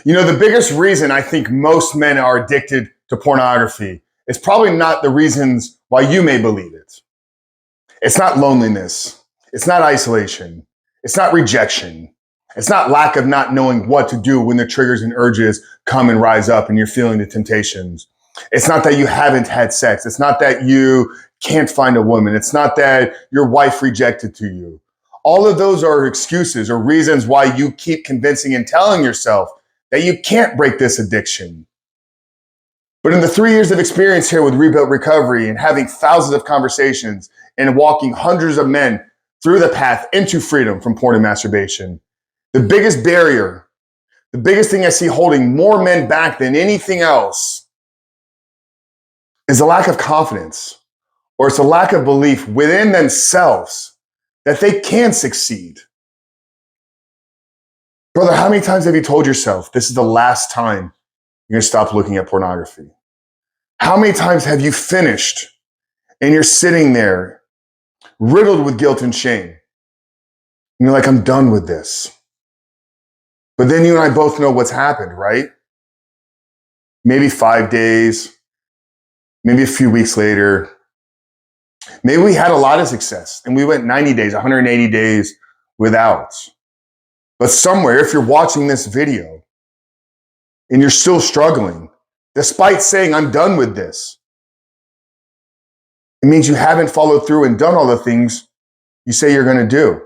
The biggest reason I think most men are addicted to pornography is probably not the reasons why you may believe it. It's not loneliness. It's not isolation. It's not rejection. It's not lack of not knowing what to do when the triggers and urges come and rise up and you're feeling the temptations. It's not that you haven't had sex. It's not that you can't find a woman. It's not that your wife rejected to you. All of those are excuses or reasons why you keep convincing and telling yourself that you can't break this addiction. But in the 3 years of experience here with Rebuilt Recovery and having thousands of conversations and walking hundreds of men through the path into freedom from porn and masturbation, the biggest barrier, the biggest thing I see holding more men back than anything else is a lack of confidence, or it's a lack of belief within themselves that they can succeed. Brother, how many times have you told yourself this is the last time you're going to stop looking at pornography? How many times have you finished and you're sitting there riddled with guilt and shame? And you're like, I'm done with this. But then you and I both know what's happened, right? Maybe 5 days, maybe a few weeks later, maybe we had a lot of success and we went 90 days, 180 days without. But somewhere, if you're watching this video and you're still struggling, despite saying, I'm done with this, it means you haven't followed through and done all the things you say you're going to do.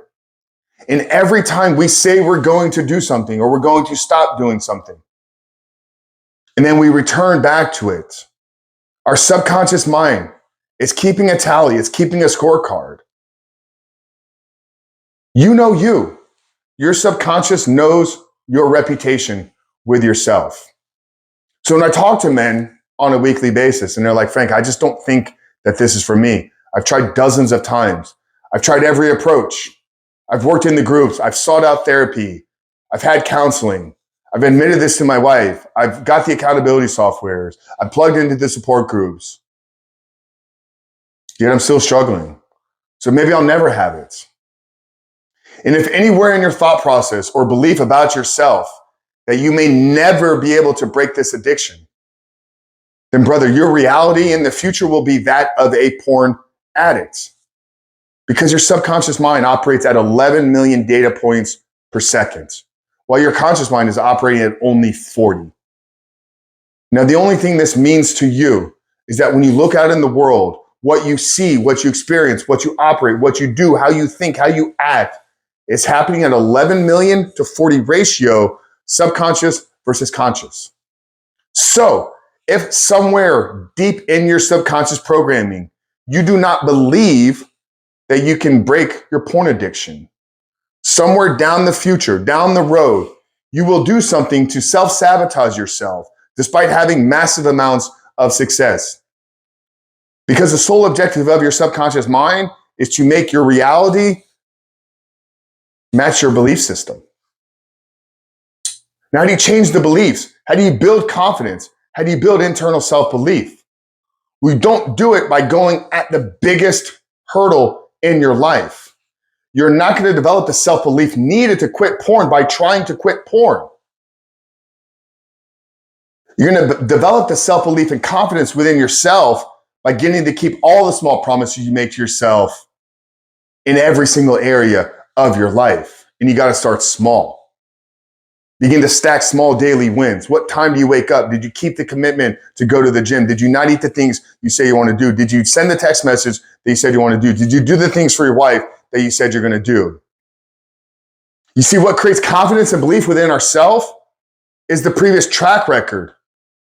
And every time we say we're going to do something or we're going to stop doing something, and then we return back to it, our subconscious mind is keeping a tally. It's keeping a scorecard. You know you. Your subconscious knows your reputation with yourself. So when I talk to men on a weekly basis and they're like, Frank, I just don't think that this is for me. I've tried dozens of times. I've tried every approach. I've worked in the groups. I've sought out therapy. I've had counseling. I've admitted this to my wife. I've got the accountability softwares. I've plugged into the support groups. Yet I'm still struggling. So maybe I'll never have it. And if anywhere in your thought process or belief about yourself that you may never be able to break this addiction, then brother, your reality in the future will be that of a porn addict. Because your subconscious mind operates at 11 million data points per second, while your conscious mind is operating at only 40. Now, the only thing this means to you is that when you look out in the world, what you see, what you experience, what you operate, what you do, how you think, how you act, is happening at 11 million to 40 ratio, subconscious versus conscious. So if somewhere deep in your subconscious programming, you do not believe that you can break your porn addiction, somewhere down the future, down the road, you will do something to self-sabotage yourself despite having massive amounts of success. Because the sole objective of your subconscious mind is to make your reality match your belief system. Now, how do you change the beliefs? How do you build confidence? How do you build internal self-belief? We don't do it by going at the biggest hurdle in your life. You're not going to develop the self-belief needed to quit porn by trying to quit porn. You're going to develop the self-belief and confidence within yourself by getting to keep all the small promises you make to yourself in every single area of your life. And you got to start small. Begin to stack small daily wins. What time do you wake up? Did you keep the commitment to go to the gym? Did you not eat the things you say you want to do? Did you send the text message that you said you want to do? Did you do the things for your wife that you said you're going to do? You see, what creates confidence and belief within ourselves is the previous track record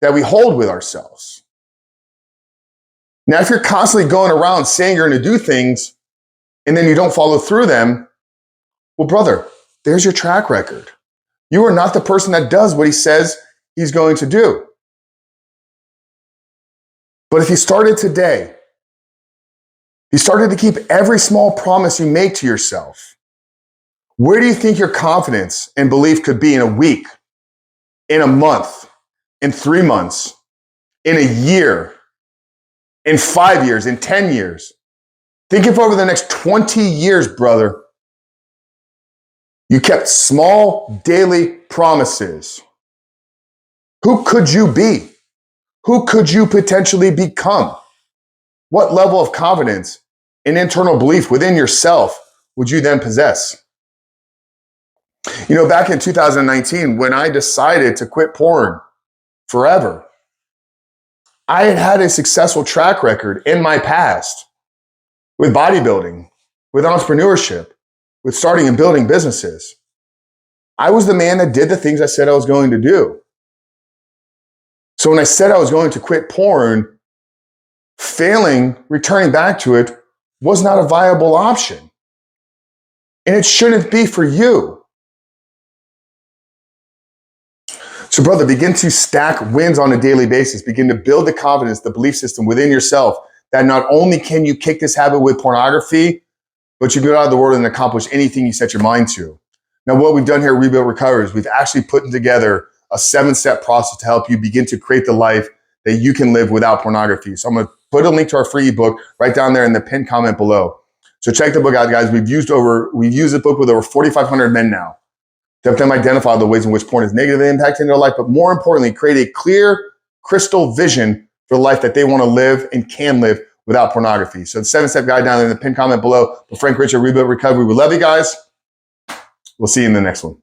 that we hold with ourselves. Now, if you're constantly going around saying you're going to do things and then you don't follow through them, well, brother, there's your track record. You are not the person that does what he says he's going to do. But if you started today, you started to keep every small promise you make to yourself, where do you think your confidence and belief could be in a week, in a month, in 3 months, in a year, in 5 years, in 10 years? Think if over the next 20 years, brother, you kept small daily promises Who could you be? Who could you potentially become? What level of confidence and internal belief within yourself would you then possess? Back in 2019, when I decided to quit porn forever, I had had a successful track record in my past with bodybuilding, with entrepreneurship, with starting and building businesses. I was the man that did the things I said I was going to do. So when I said I was going to quit porn, failing, returning back to it was not a viable option. And it shouldn't be for you. So brother, begin to stack wins on a daily basis. Begin to build the confidence, the belief system within yourself that not only can you kick this habit with pornography, but you go out of the world and accomplish anything you set your mind to. Now, what we've done here at Rebuild Recover is we've actually put together a 7-step process to help you begin to create the life that you can live without pornography. So I'm going to put a link to our free ebook right down there in the pinned comment below. So check the book out, guys. We've used the book with over 4,500 men now to help them identify the ways in which porn is negatively impacting their life, but more importantly, create a clear, crystal vision for the life that they want to live and can live without pornography. So the 7-step guide down there in the pinned comment below. But Frank Richard, Rebuild Recovery. We love you guys. We'll see you in the next one.